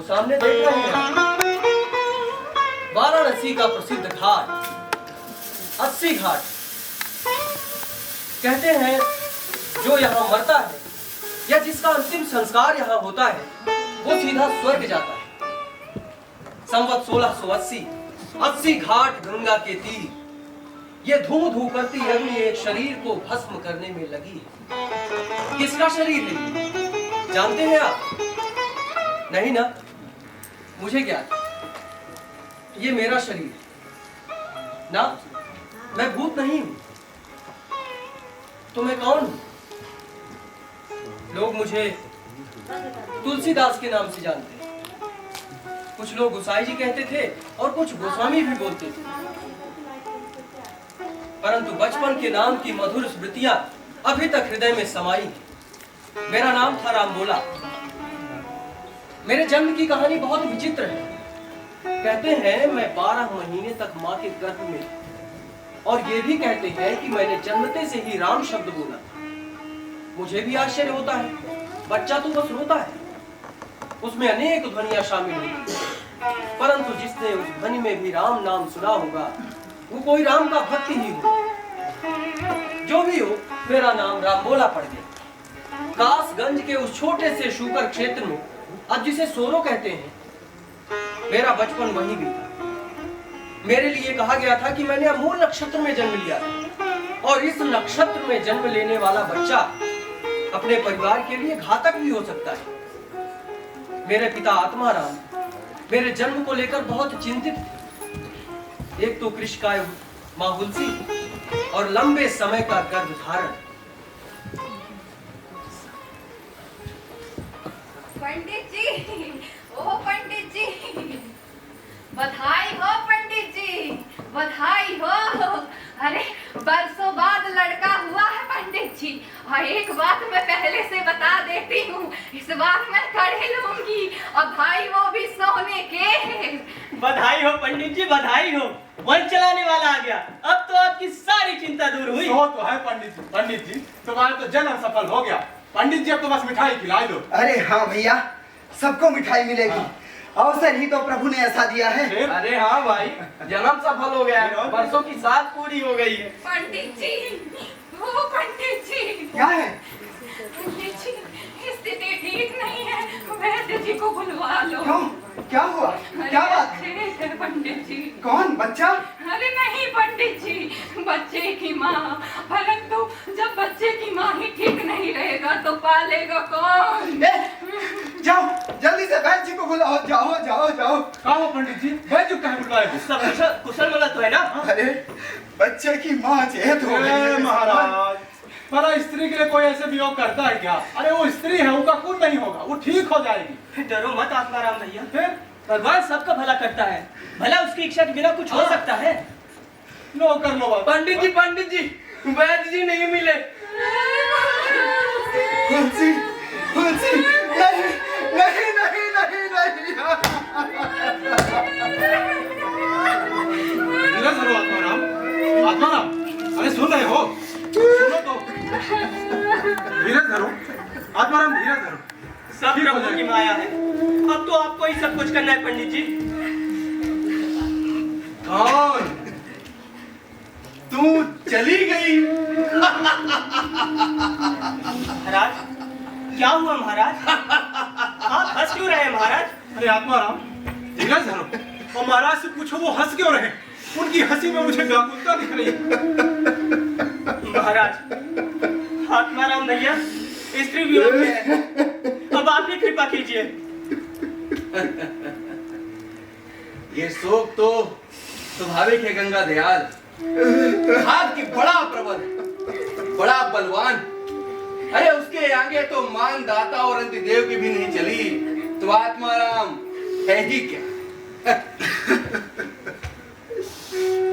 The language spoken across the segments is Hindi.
सामने देख रहे हैं वाराणसी का प्रसिद्ध घाट 80 घाट। कहते हैं जो यहाँ मरता है या जिसका अंतिम संस्कार यहाँ होता है वो सीधा स्वर्ग जाता है। संवत 1680 80 घाट गंगा के तीर, ये धू धू करती अग्नि एक शरीर को भस्म करने में लगी है। किसका शरीर है जानते हैं आप? नहीं ना, मुझे क्या, ये मेरा शरीर ना, मैं भूत नहीं हूं। तो मैं कौन हूं? लोग मुझे तुलसीदास के नाम से जानते हैं। कुछ लोग गोसाई जी कहते थे और कुछ गोस्वामी भी बोलते थे, परंतु बचपन के नाम की मधुर स्मृतियां अभी तक हृदय में समाई हैं। मेरा नाम था रामबोला। मेरे जन्म की कहानी बहुत विचित्र है। कहते हैं मैं 12 महीने तक माँ के गर्भ में, और ये भी कहते हैं कि मैंने जन्मते से ही राम शब्द बोला। मुझे भी आश्चर्य होता है, बच्चा तो बस रोता है, उसमें अनेक ध्वनियां शामिल होती हैं, परंतु जिसने उस ध्वनि में भी राम नाम सुना होगा वो कोई राम का भक्त ही होगा। जो भी हो, मेरा नाम रामबोला पड़ गया। कासगंज के उस छोटे से शूकर क्षेत्र में, अब जिसे सोरो कहते हैं, मेरा बचपन वहीं बीता। मेरे लिए कहा गया था कि मैंने अमूल नक्षत्र में जन्म लिया है और इस नक्षत्र में जन्म लेने वाला बच्चा अपने परिवार के लिए घातक भी हो सकता है। मेरे पिता आत्माराम मेरे जन्म को लेकर बहुत चिंतित थे। एक तो कृषकाय माँ हुलसी और लंबे समय का गर्भधारण। पंडित जी, ओ पंडित जी, बधाई हो पंडित जी, बधाई हो। अरे बरसों बाद लड़का हुआ है पंडित जी। और एक बात मैं पहले से बता देती हूँ, इस बार मैं कड़े लूंगी और भाई वो भी सोने के। बधाई हो पंडित जी, बधाई हो। वन चलाने वाला आ गया, अब तो आपकी सारी चिंता दूर हुई। तो है पंडित जी। पंडित जी तुम्हारा तो जन्म सफल हो गया। पंडित जी अब तो बस मिठाई खिला दो। अरे हाँ भैया, सबको मिठाई मिलेगी। अवसर ही तो प्रभु ने ऐसा दिया है। अरे हाँ भाई, जन्म सफल हो गया है, बरसों की साथ पूरी हो गई है। पंडित जी, ओ पंडित जी, क्या है? पंडित जी स्थिति ठीक नहीं है, वैद्य जी को बुलवा लो। क्यों? क्या हुआ? क्या बात है? है पंडित जी। कौन बच्चा? अरे नहीं पंडित जी, बच्चे की माँ। परंतु जब बच्चे की माँ ही ठीक नहीं रहेगा तो पालेगा कौन? जाओ जल्दी से वैद्य जी को बुलाओ। जाओ जाओ जाओ। कहा हो पंडित जी, वैद्य कहाँ बुलाए? सब कुशल मंगल तो है ना? अरे बच्चे की माँ चेत हो गई है। महाराज, पर स्त्री के लिए कोई ऐसे वियोग करता है क्या? अरे वो स्त्री है, उनका कुछ नहीं होगा, वो ठीक हो जाएगी। डरो मत आत्माराम भैया, फिर भगवान सबका भला करता है। भला उसकी इच्छा के बिना कुछ हो सकता है? लो कर लो बात। पंडित जी, वैद्य जी नहीं मिले। तुलसी, तुलसी, नहीं नहीं नहीं नहीं नहीं। धीरज धरो आत्माराम। आत्माराम, अरे सुन रहे हो? सुनो तो। धीरज धरो आत्माराम, धीरज धरो। सब प्रभु की माया है, अब तो आपको ही सब कुछ करना है पंडित जी। कौन? तू चली गई? महाराज क्या हुआ महाराज? आप हंस क्यों रहे महाराज? अरे आत्माराम, धीरज धरो और महाराज से पूछो वो हंस क्यों रहे? उनकी हंसी में मुझे व्याकुलता दिख रही है। महाराज आत्माराम भैया स्त्री वियोग में है, अब आप ही कृपा कीजिए। ये शोक तो स्वाभाविक है गंगा दयाल। हाथ की बड़ा प्रबल, बड़ा बलवान। अरे उसके आगे तो मान दाता और अंतिदेव की भी नहीं चली, तो आत्माराम है ही क्या?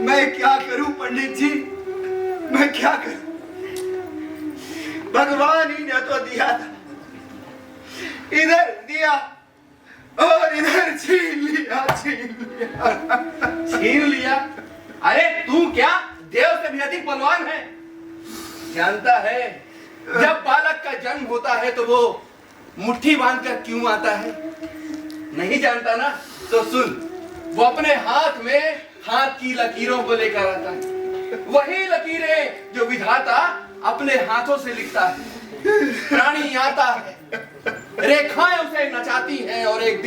मैं क्या करूं पंडित जी, मैं क्या करूं? भगवान ही ने तो दिया था, इधर दिया और इधर छीन लिया, छीन लिया। छीन लिया? अरे तू क्या देव से भी अधिक बलवान है? जानता है जब बालक का जन्म होता है तो वो मुट्ठी बांधकर क्यों आता है? नहीं जानता ना तो सुन, वो अपने हाथ में हाथ की लकीरों को लेकर आता है, वही लकीरें जो विधाता अपने हाथों से लिखता है। प्राणी आता है, रेखाएं उसे नचाती हैं और एक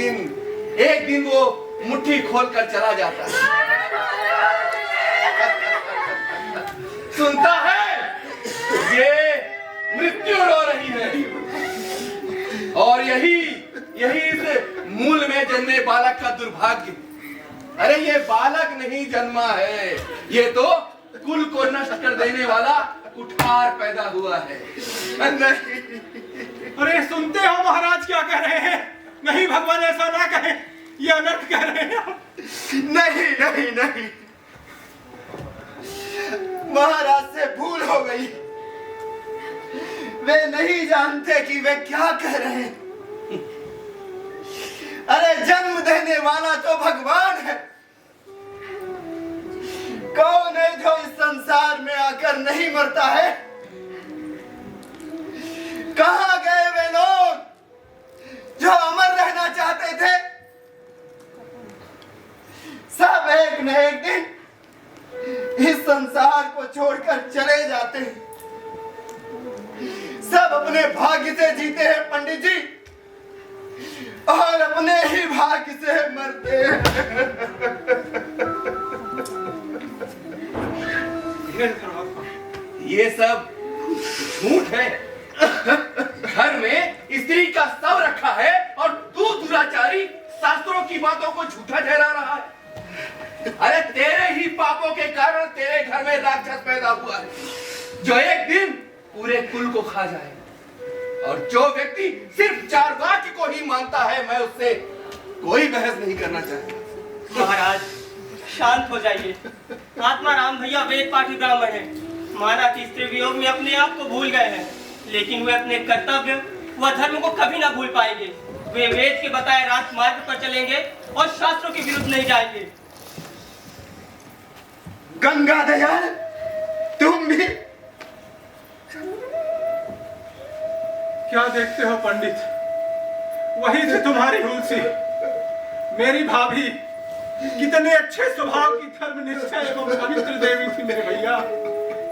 दिन वो मुट्ठी खोलकर चला जाता है। सुनता है ये मृत्यु रो रही है, और यही इस मूल में जन्मे बालक का दुर्भाग्य। अरे ये बालक नहीं जन्मा है, ये तो कुल को नष्ट कर देने वाला कुठार पैदा हुआ है। नहीं, अरे सुनते हो महाराज क्या कह रहे हैं? नहीं भगवान, ऐसा ना कहें, ये अनर्थ कह रहे हैं। नहीं नहीं नहीं, महाराज से भूल हो गई। वे नहीं जानते कि वे क्या कह रहे हैं। अरे जन्म देने वाला तो भगवान है। कौन है जो इस संसार में आकर नहीं मरता है? कहां गए वे लोग जो अमर रहना चाहते थे? सब एक न एक दिन इस संसार को छोड़कर चले जाते हैं। सब अपने भाग्य से जीते हैं पंडित जी, और अपने ही भाग्य से मरते हैं। ये सब झूठ है। घर में स्त्री का शव रखा है और तू दुराचारी शास्त्रों की बातों को झूठा ठहरा रहा है। अरे तेरे ही पापों के कारण तेरे घर में राक्षस पैदा हुआ है, जो एक दिन पूरे कुल को खा जाए। और जो व्यक्ति सिर्फ चारवाक्य को ही मानता है, मैं उससे कोई बहस नहीं करना चाहता। महाराज शांत हो जाइए। आत्माराम भैया वेद पाठी ब्राह्मण है। माना कि स्त्री वियोग में अपने आप को भूल गए हैं, लेकिन वे अपने कर्तव्य व धर्म को कभी ना भूल पाएंगे। वे वेद के बताए राजमार्ग पर चलेंगे और शास्त्रों के विरुद्ध नहीं जाएंगे। गंगा दयाल, तुम भी क्या देखते हो पंडित? वही थी तुम्हारी तुलसी, मेरी भाभी। कितने अच्छे स्वभाव की धर्मनिष्ठा एवं पवित्र देवी थी मेरे भैया।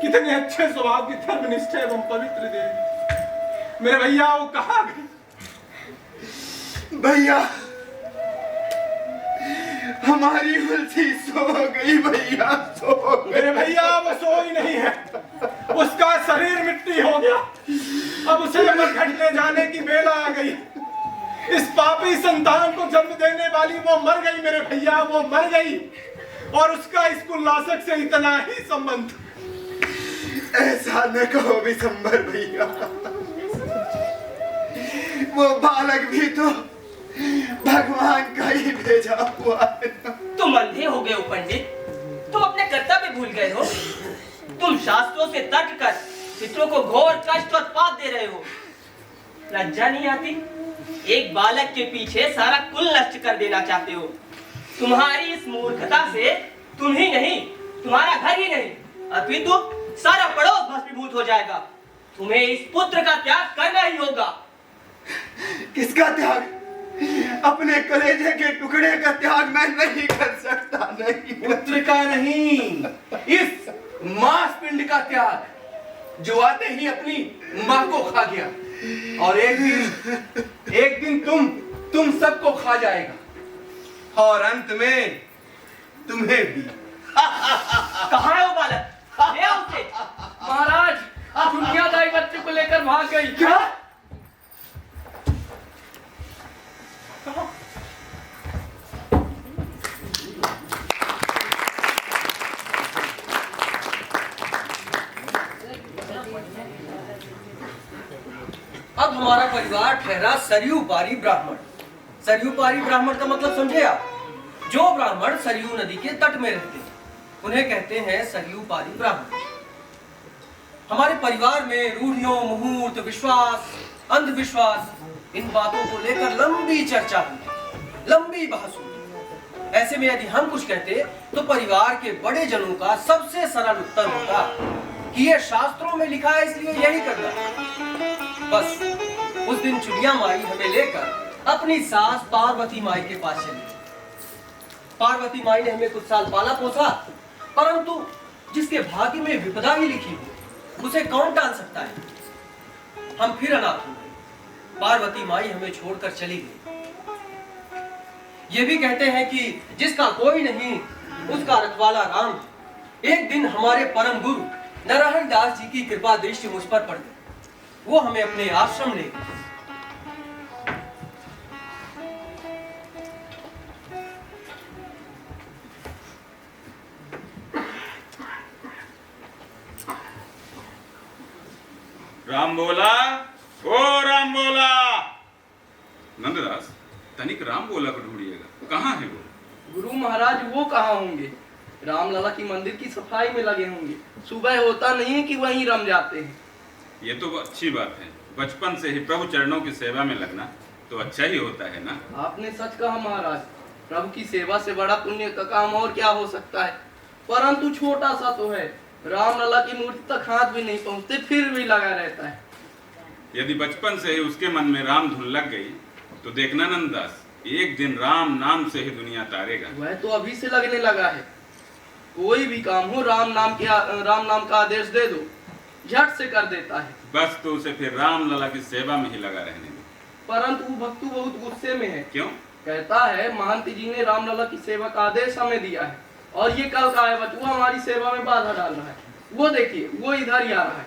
कितने अच्छे स्वभाव की धर्मनिष्ठा एवं पवित्र देवी। मेरे भैया वो कहाँ गए? भैया, हमारी तुलसी सो गई भैया, सो गई। मेरे भैया वो सोई नहीं है, उसका शरीर मिट्टी हो गया। अब उसे अमर घटने जाने की बेला आ गई। इस पापी संतान को जन्म देने वाली वो मर गई मेरे भैया, वो मर गई। और उसका इस कुलनाशक से इतना ही संबंध। ऐसा न कहो विशंबर भैया, वो बालक भी तो भगवान का ही भेजा हुआ है। तुम अंधे हो गए हो पंडित, तुम अपने कर्तव्य भूल गए हो। तुम शास्त्रों से तर्क कर पितरों को घोर कष्ट और पाप दे रहे हो। लज्जा नहीं आती? एक बालक के पीछे सारा कुल नष्ट कर देना चाहते हो। तुम्हारी इस मूर्खता से तुम ही नहीं, तुम्हारा घर ही नहीं, अपितु सारा पड़ोस भस्मीभूत हो जाएगा। तुम्हें इस पुत्र का त्याग करना ही होगा। किसका त्याग? अपने कलेजे के टुकड़े का त्याग मैं नहीं कर सकता। नहीं, पुत्र का नहीं, इस मांस पिंड का त्याग, जो आते ही अपनी मां को खा गया और एक दिन तुम सबको खा जाएगा, और अंत में तुम्हें भी। कहाँ है वो बालक? ले आओ उसे। महाराज, दुनियादारी बच्चे को लेकर भाग गई। क्या? अब हमारा परिवार ठहरा सरयू पारी ब्राह्मण। सरयू पारी ब्राह्मण का मतलब समझे आप? जो ब्राह्मण सरयू नदी के तट में रहते हैं, उन्हें कहते हैं सरयू पारी ब्राह्मण। हमारे परिवार में रूढ़ियों, मुहूर्त, विश्वास, अंधविश्वास, इन बातों को लेकर लंबी चर्चा हुई, लंबी बहस हुई। ऐसे में यदि हम कुछ कहते तो परिवार के बड़े जनों का सबसे सरल उत्तर होता कि ये शास्त्रों में लिखा है, इसलिए यही करना। बस उस दिन चुनिया माई हमें लेकर अपनी सास पार्वती माई के पास चले। पार्वती माई ने हमें कुछ साल पाला पोसा, परंतु जिसके भाग्य में विपदा ही लिखी हो उसे कौन टाल सकता है। हम फिर अनाथ हो गए। पार्वती माई हमें छोड़कर चली गई। ये भी कहते हैं कि जिसका कोई नहीं उसका रखवाला राम। एक दिन हमारे परम गुरु नारायण दास जी की कृपा दृष्टि मुझ पर पड़ गई। वो हमें अपने आश्रम ले गए। राम बोला, ओ राम बोला। नंददास, तनिक राम बोला को ढूंढिएगा, कहाँ है वो? गुरु महाराज वो कहाँ होंगे? रामलला की मंदिर की सफाई में लगे होंगे। सुबह होता नहीं है कि वहीं रम जाते हैं। ये तो अच्छी बात है, बचपन से ही प्रभु चरणों की सेवा में लगना तो अच्छा ही होता है ना। आपने सच कहा महाराज, प्रभु की सेवा से बड़ा पुण्य का काम और क्या हो सकता है। परंतु छोटा सा तो है, रामलला की मूर्ति तक हाथ भी नहीं पहुंचते, फिर भी लगा रहता है। यदि बचपन से ही उसके मन में राम धुन लग गई तो देखना नंददास, एक दिन राम नाम से ही दुनिया तारेगा। वह तो अभी से लगने लगा है। कोई भी काम हो राम नाम का आदेश दे दो, झट से कर देता है। बस तो उसे फिर राम लला की सेवा में ही लगा रहने दो। परंतु भक्तु बहुत गुस्से में है। क्यों? कहता है महंत जी ने रामलला की सेवा का आदेश हमें दिया है और ये कल का है बचुआ हमारी सेवा में बाधा डाल रहा है। वो देखिए, वो इधर ही आ रहा है।